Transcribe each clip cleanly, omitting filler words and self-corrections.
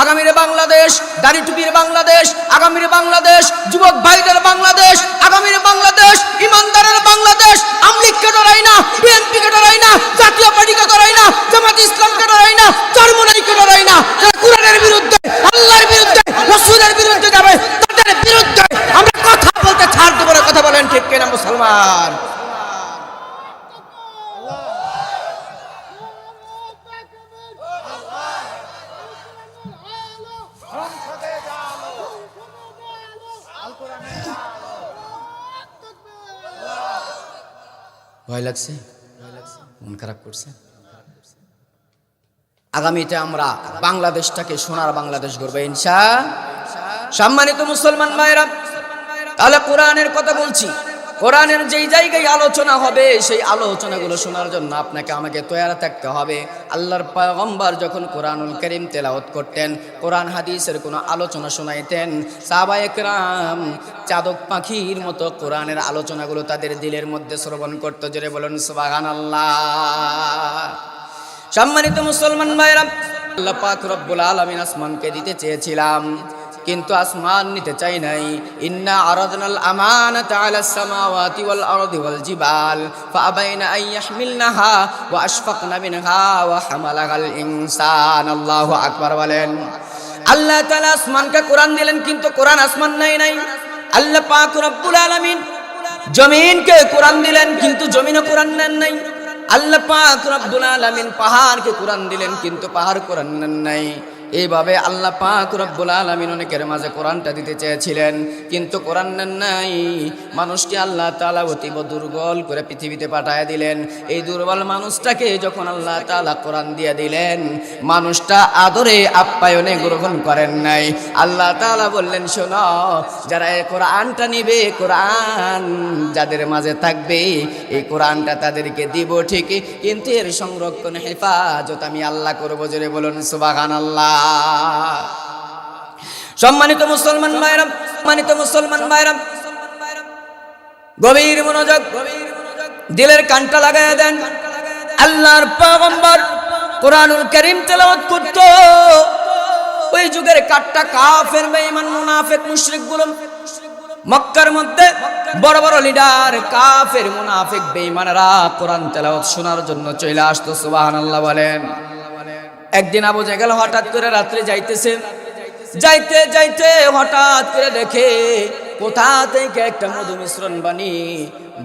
আগামীর বাংলাদেশ, দাড়ি টুপির বাংলাদেশ, আগামীর বাংলাদেশ, যুবক ভাইদের বাংলাদেশ, আগামীর বাংলাদেশ, ইমানদারের বাংলাদেশ। আমলিগকে ডরাই না, বিএনপিকে ডরাই না, জাতীয় পার্টিকে ডরাই না, জামাত ইসলামকে ডরাই না, চরমনাইকে ডরাই না। যারা কুরআনের বিরুদ্ধে, আল্লাহর বিরুদ্ধে, রাসূলের বিরুদ্ধে যাবে, তাদের বিরুদ্ধে আমরা কথা বলতে ছাড় দেব না। কথা বলেন ঠিক কিনা মুসলমান? ভয় লাগছে? মন খারাপ করছে? আগামীতে আমরা বাংলাদেশটাকে সোনার বাংলাদেশ গড়ব ইনশাআল্লাহ। সম্মানিত মুসলমান ভাইরা, তাহলে কোরআনের কথা বলছি। কোরআনের যেই জায়গায় আলোচনা হবে সেই আলোচনাগুলো শোনার জন্য আপনাকে আমাকে তৈরি থাকতে হবে। আল্লাহর পয়গম্বর যখন কোরআনুল কারীম তেলাওয়াত করতেন, কোরআন হাদিসের কোনো আলোচনা শোনাইতেন, সাহাবায়ে কেরাম চাতক পাখির মতো কোরআনের আলোচনাগুলো তাদের দিলের মধ্যে শ্রবণ করতে। জোরে বলুন সুবহানাল্লাহ। সম্মানিত মুসলমান ভাইরা, আল্লাহ পাক রব্বুল আলামিন আসমানকে দিতে চেয়েছিলাম, কিন্তু আসমান নিতে চাই নাই। ইন্না আরাদনাল আমানাতা আলাস সামাওয়াতি ওয়াল আরদি ওয়াল জিবাল ফাআবাইনা আন ইয়াহমিলনাহা ওয়া আশফাকনা মিনহা ওয়া হামালাহাল ইনসান। আল্লাহু আকবার বলেন। আল্লাহ তাআলা আসমানকে কোরআন দিলেন, কিন্তু কোরআন আসমান নাই। আল্লাহ পাক রব্বুল আলামিন জমিনকে কোরআন দিলেন, কিন্তু জমিনও কোরআন নেন নাই। আল্লাহ পাক রব্বুল আলামিন পাহাড়কে কোরআন দিলেন, কিন্তু পাহাড় কোরআন নেন নাই। এইভাবে আল্লাহ পাক রব্বুল আলামিন অনেকের মাঝে কোরআনটা দিতে চেয়েছিলেন, কিন্তু কোরআন নেন নাই। মানুষকে আল্লাহ তাআলা অতীব দুর্বল করে পৃথিবীতে পাঠায় দিলেন। এই দুর্বল মানুষটাকে যখন আল্লাহ তাআলা কোরআন দিয়ে দিলেন, মানুষটা আদরে আপ্যায়নে গ্রহণ করেন নাই। আল্লাহ তাআলা বললেন, শোনো, যারা এই কোরআনটা নিবে, কোরআন যাদের মাঝে থাকবে, এই কোরআনটা তাদেরকে দিব ঠিকই, কিন্তু এর সংরক্ষণ হেফাজত আমি আল্লাহ করবো। জোরে বলুন সুবহানাল্লাহ। সম্মানিত মুসলমান ভাইরা, গভীর মনোযোগ, দিলের কানটা লাগায়া দেন। আল্লাহর পয়গম্বর কোরআনুল কারীম তেলাওয়াত করত। ওই যুগের কাট্টা কাফের, বেঈমান, মুনাফিক, মুশরিকগুলো মক্কার মধ্যে বড় বড় লিডার কাফের, মুনাফিক, বেঈমানরা কোরআন তেলাওয়াত শোনার জন্য চলে আসতো। সুবহানাল্লাহ বলেন। একদিন আবু জেহেল হঠাৎ করে রাত্রে যাইতে যাইতে হঠাৎ করে দেখে কোথা থেকে একটা মধু মিশ্রণ বাণী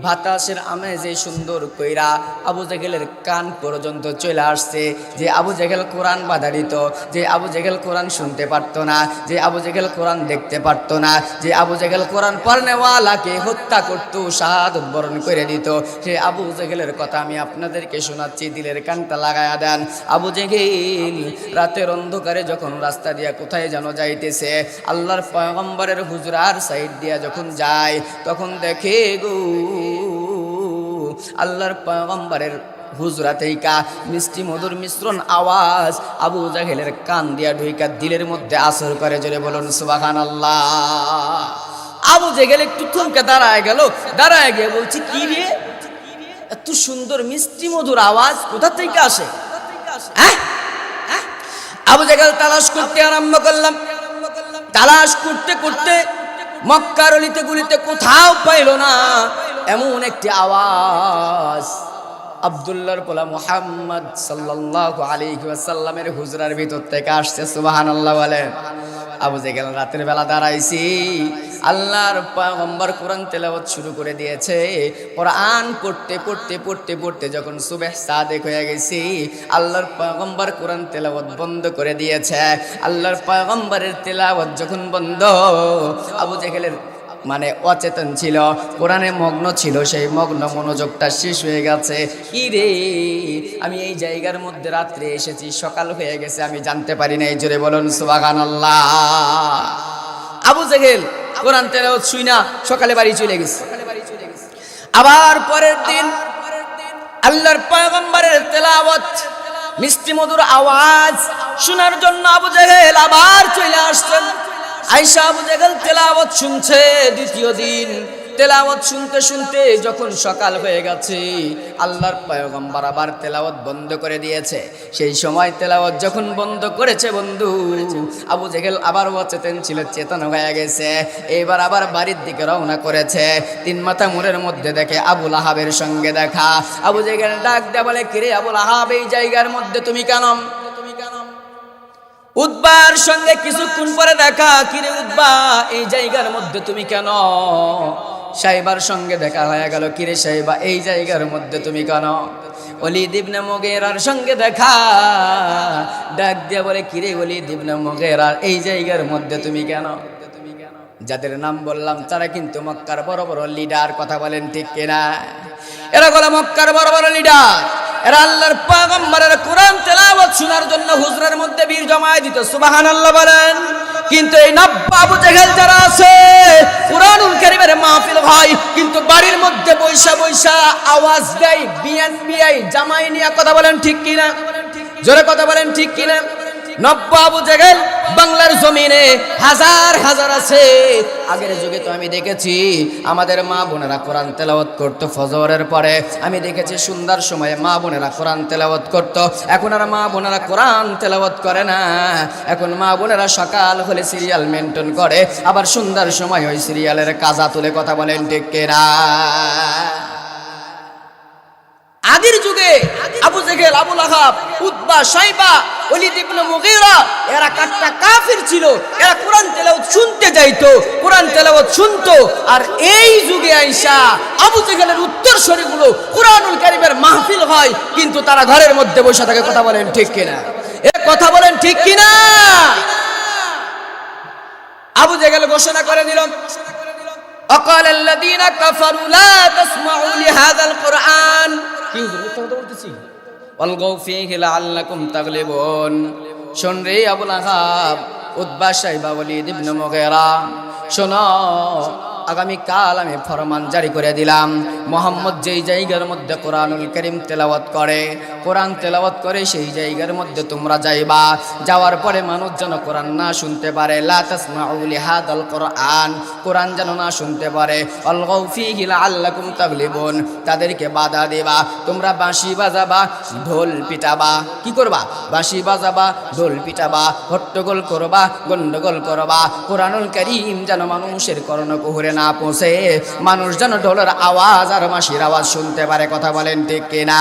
বাতাসের আমেজে সুন্দর কইরা আবু জেহেলের কান পর্যন্ত চলে আসছে। যে আবু জেহেল কোরআন বাধারিত, যে আবু জেহেল কোরআন শুনতে পারতো না, যে আবু জেহেল কোরআন দেখতে পারতো না, যে আবু জেহেল কোরআন পড়নেওয়ালাকে হত্যা করতো, শাহাদাত বরণ করে দিত, সে আবু জেহেলের কথা আমি আপনাদেরকে শোনাচ্ছি। দিলের কানটা লাগায়া দেন। আবু জেহেল রাতের অন্ধকারে যখন রাস্তা দিয়া কোথায় যেন যাইতেছে, আল্লাহর পয়গম্বরের হুজরার সাইড দিয়া যখন যায়, তখন দেখে গো আল্লাহর পয়গম্বরের হুজরা থেকে মিষ্টি মধুর মিশ্রণ আওয়াজ আবু জেহেলের কান দিয়া ঢুইকা দিলের মধ্যে আসর করে। জোরে বলুন সুবহানাল্লাহ। আবু জেহেল একটু থমকে দাঁড়ায় গিয়ে বলছি, কি রে, এত সুন্দর মিষ্টি মধুর আওয়াজ কোথা থেকে আসে? আবু জেহেল তালাশ করতে আরম্ভ করলাম। তালাশ করতে করতে মক্কার অলিতে গুলিতে কোথাও পাইল না এমন একটি আওয়াজ আব্দুল্লাহর পোলা মুহাম্মদ সাল্লাল্লাহু আলাইহি ওয়াসাল্লামের হুজরার ভিতর থেকে আসছে। সুবহানাল্লাহ বলেন। আবু জেহেল রাতের বেলা দাঁড়াইছি, আল্লাহর পয়গম্বর কোরআন তেলাওয়াত শুরু করে দিয়েছে। কোরআন পড়তে যখন সুবহ সাদেক হয়ে গেছি, আল্লাহর পয়গম্বর কোরআন তেলাওয়াত বন্ধ করে দিয়েছে। আল্লাহর পয়গম্বরের তেলাওয়াত যখন বন্ধ, আবু জেহেলের মানে অচেতন ছিল, কোরআনে মগ্ন ছিল, সেই মগ্ন মনোযোগটা শেষ হয়ে গেছে। কি রে, আমি এই জায়গার মধ্যে রাত্রে এসেছি, সকাল হয়ে গেছে, আমি জানতে পারি না। এই জোরে বলুন সুবহানাল্লাহ। আবু জেহেল কোরআন তেলাওয়াত শুইনা সকালে বাড়ি চলে গেছে। আবার পরের দিন আল্লাহর পয়গম্বরের তেলাওয়াত মিষ্টি মধুর আওয়াজ শোনার জন্য আবু জেহেল আবার চলে আসছেন। আয়েশা আবু জেহেল তেলাওয়াত শুনছে। দ্বিতীয় দিন তেলাওয়াত শুনতে শুনতে যখন সকাল হয়ে গেছে, আল্লাহর পয়গম্বর আবার তেলাওয়াত বন্ধ করে দিয়েছে। সেই সময় তেলাওয়াত যখন বন্ধ করেছে বন্ধু, আবু জেহেল আবার অচেতন ছিল, চেতন হয়ে গেছে। এবার আবার বাড়ির দিকে রওনা করেছে। তিন মাথা মোড়ের মধ্যে দেখে আবু লাহাবের সঙ্গে দেখা। আবু জেহেল ডাক দেয়া বলে, কিরে আবু লাহাব, এই জায়গার মধ্যে তুমি কেন? উতবার সঙ্গে কিছুক্ষণ পরে দেখা, কিরে উতবা, এই জায়গার মধ্যে তুমি কেন? সাইবার সঙ্গে দেখা হয়ে গেল, কিরে সাইবা, এই জায়গার মধ্যে তুমি কেন? ওলীদ ইবনে মুগীরার সঙ্গে দেখা, ডাক দিয়া বলে, কিরে ওলীদ ইবনে মুগীরা, এই জায়গার মধ্যে তুমি কেন? যাদের নাম বললাম তারা কিন্তু মক্কার বড় বড় লিডার, কথা বলেন ঠিক কিনা? এরা হলো মক্কার বড় বড় লিডার। এরা আল্লাহর পয়গম্বরের কোরআন তেলাওয়াত শোনার জন্য হুজরার মধ্যে ভিড় জমায় দিত, সুবহানাল্লাহ বলেন। কিন্তু এই নব্বা আবু জেহেল যারা আছে, কুরআনুল কারীমের মাহফিল হয় কিন্তু বাড়ির মধ্যে বৈশা বৈশা আওয়াজ দেয় বিএনপিআই জামাই নিয়া, কথা বলেন ঠিক কিনা? জোরে কথা বলেন ঠিক কিনা? নব্বা আবু জেহেল বাংলার জমিনে হাজার হাজার আছে। আগের যুগে তো আমি দেখেছি আমাদের মা বোনেরা কোরআন তেলাওয়াত করতো ফজরের পরে। আমি দেখেছি সন্ধ্যার সময় মা বোনেরা কোরআন তেলাওয়াত করতো। এখন আর মা বোনেরা কোরআন তেলাওয়াত করে না। এখন মা বোনেরা সকাল হলে সিরিয়াল মেনটেন করে, আবার সন্ধ্যার সময় ওই সিরিয়ালের কাজা তুলে, কথা বলেন ঠিক কিনা? আগের যুগে আবু জেহেল, আবু লাহাব, উতবা, শাইবা, ওলীদ ইবনে মুগীরা এরা কাট্টা কাফির ছিল। এরা কোরআন তেলাওয়াত শুনতে যাইতো, কোরআন তেলাওয়াত শুনতো। আর এই যুগে আইসা আবু জেহেলের উত্তরসূরিগুলো কোরআনুল কারীমের মাহফিল হয় কিন্তু তারা ঘরের মধ্যে বসে থাকে, কথা বলেন ঠিক কিনা? এ কথা বলেন ঠিক কিনা? আবু জেহেল ঘোষণা করে দিল, وقال الذين كفروا لا تسمعوا لهذا القرآن কি হুজুর মিথ্যা কথা বলতেছি, ওয়ালগাউ ফীহি লাআল্লাকুম তাগলিবুন। শোন রে আবু লাহাব, উতবা, শাইবা, ওলীদ ইবনে মুগীরা, শোনো, আগামীকাল আমি ফরমান জারি করে দিলাম, মোহাম্মদ যেই জায়গার মধ্যে কোরআনুল কারীম তেলাওয়াত করে, কোরআন তেলাওয়াত করে, সেই জায়গার মধ্যে তোমরা যাইবা। যাওয়ার পরে মানুষ যেন কোরআন না শুনতে পারে, লা তাসমাউ লিহাদাল কোরআন, কোরআন যেন না শুনতে পারে। আলগাউ ফীহি লাআল্লাকুম তাগলিবুন, তাদেরকে বাধা দেবা। তোমরা বাঁশি বাজাবা, ঢোল পিটাবা। কি করবা? বাঁশি বাজাবা, ঢোল পিটাবা, হট্টগোল করবা, গন্ডগোল করবা। কোরআনুল কারীম যেন মানুষের কর্ণকুহরে না পৌঁছে, মানুষ যেন ঢোলের আওয়াজ আর বাঁশির আওয়াজ শুনতে পারে, কথা বলেন ঠিক কিনা?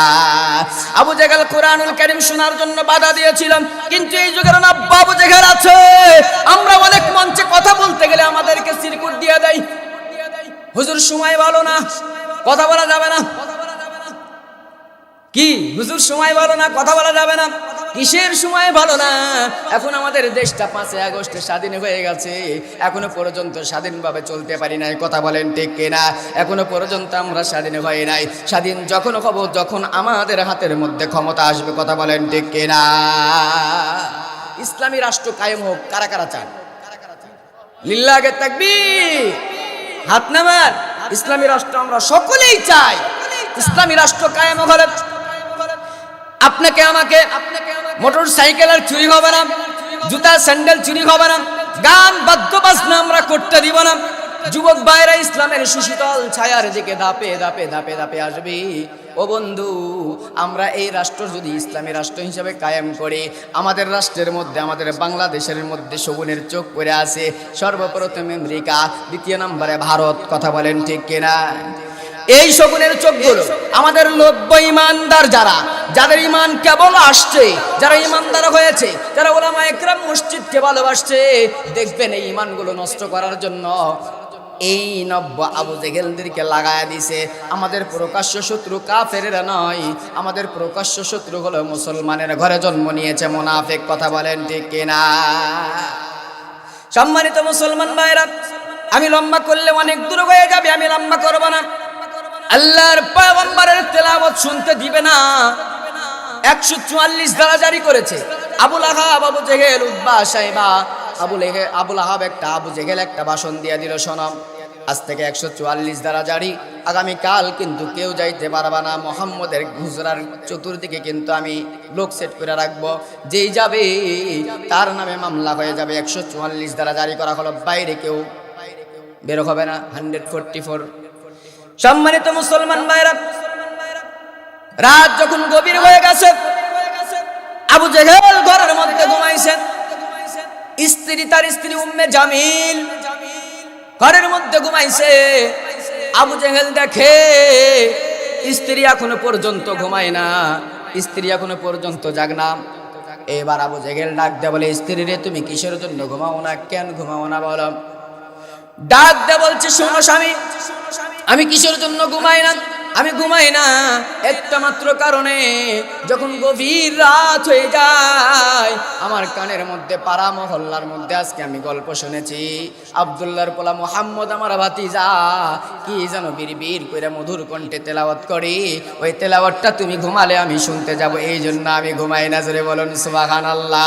আবু জেহেল কোরআনুল কারীম শোনার জন্য বাধা দিয়েছিলাম। কিন্তু এই যুগের না আবু জেহেল আছে, আমরা অনেক মঞ্চে কথা বলতে গেলে আমাদেরকে সিরকুট দিয়ে দেয়, হুজুর সময় ভালো না, কথা বলা যাবে না। কি হুজুর সময় ভালো না, কথা বলা যাবে না? কিসের সময় ভালো না? এখন আমাদের দেশটা 5 আগস্টে স্বাধীন হয়ে গেছে, এখনো পর্যন্ত স্বাধীনভাবে চলতে পারি নাই, কথা বলেন ঠিক কিনা? এখনো পর্যন্ত আমরা স্বাধীন হই নাই। স্বাধীন যখন হব, যখন আমাদের হাতের মধ্যে ক্ষমতা আসবে, কথা বলেন ঠিক কিনা? ইসলামী রাষ্ট্র কায়েম হোক, কারা কারা চান? লিল্লাহে তাকবীর, হাত নামান। ইসলামী রাষ্ট্র আমরা সকলেই চাই। ইসলামী রাষ্ট্র কায়েম হলে আপনাকে আমাকে মোটর সাইকেল আর চুরি হবে না, জুতা স্যান্ডেল চুরি হবে না, গান বাদ্য বাজনা আমরা করতে দিব না। যুবক ভাইরা ইসলামের সুশীতল ছায়ার দিকে ধাপে ধাপে ধাপে ধাপে আসবে। ও বন্ধু, আমরা এই রাষ্ট্র যদি ইসলামী রাষ্ট্র হিসেবে কায়েম করি, আমাদের রাষ্ট্রের মধ্যে, আমাদের বাংলাদেশের মধ্যে শগুনের চোখ পড়ে আছে। সর্বপ্রথম আমেরিকা, দ্বিতীয় নম্বরে ভারত, কথা বলেন ঠিক কিনা? এই শগুনের চোখগুলো আমাদের লোক ইমানদার, যাদের ইমান কেবল আসছে, যারা ইমানদার হয়েছে, যারা উলামায়ে কেরাম মসজিদকে ভালোবাসছে, দেখবেন এই ইমানগুলো নষ্ট করার জন্য এই নব্য আবু জেহেলদেরকে লাগায়া দিছে। আমাদের প্রকাশ্য শত্রু কাফেরেরা নয়, আমাদের প্রকাশ্য শত্রু হলো মুসলমানের ঘরে জন্ম নিয়েছে মুনাফিক, কথা বলেন ঠিক কিনা? সম্মানিত মুসলমান ভাইরা, আমি লম্বা করলে অনেক দূর হয়ে যাবে, আমি লম্বা করব না। আল্লাহর পয়গম্বরের তেলাওয়াত শুনতে দিবে না। 144 ধারা জারি করেছে। আবু লাহাব, আবু জেহেল, উতবা, শাইবা, আবু লাহাব একটা, আবু জেহেল একটা ভাষণ দিয়ে দিল, শোনো, আজ থেকে 144 ধারা জারি। আগামীকাল কিন্তু কেউ যাইতে পারবা না। মোহাম্মদের হুজরার চতুর্দিকে কিন্তু আমি লোক সেট করে রাখবো, যেই যাবে তার নামে মামলা হয়ে যাবে। 144 ধারা জারি করা হলো, বাইরে কেউ বের হবে না। 144 সম্মানিত মুসলমান ভাইরা, রাত যখন গভীর হয়ে গেছে, আবু জেহেল ঘরের মধ্যে ঘুমাইছেন। তার স্ত্রী উম্মে জামিল ঘরের মধ্যে ঘুমাইছে। আবু জেহেল দেখে স্ত্রী এখনো পর্যন্ত ঘুমায় না, স্ত্রী এখনো পর্যন্ত জাগ না। এবার আবু জেহেল ডাক দেয়া বলে, স্ত্রী রে, তুমি কিসের জন্য ঘুমাও না? কেন ঘুমাও না বলো? ডাক দেয়া বলছে, শোনো স্বামী, আমি কিসের জন্য ঘুমাই না? আমি ঘুমাই না একটা মাত্র কারণে, যখন গভীর রাত হয়ে যায় আমার কানের মধ্যে পাড়া মহল্লার মধ্যে আজকে আমি গল্প শুনেছি, আব্দুল্লাহর পোলা মুহাম্মদ আমার ভাতিজা কি যেন বিড়বিড় করে মধুর কণ্ঠে তেলাওয়াত করি, ওই তেলাওয়াতটা তুমি ঘুমালে আমি শুনতে যাব, এই জন্য আমি ঘুমাই না। জোরে বলুন সুবহানাল্লাহ।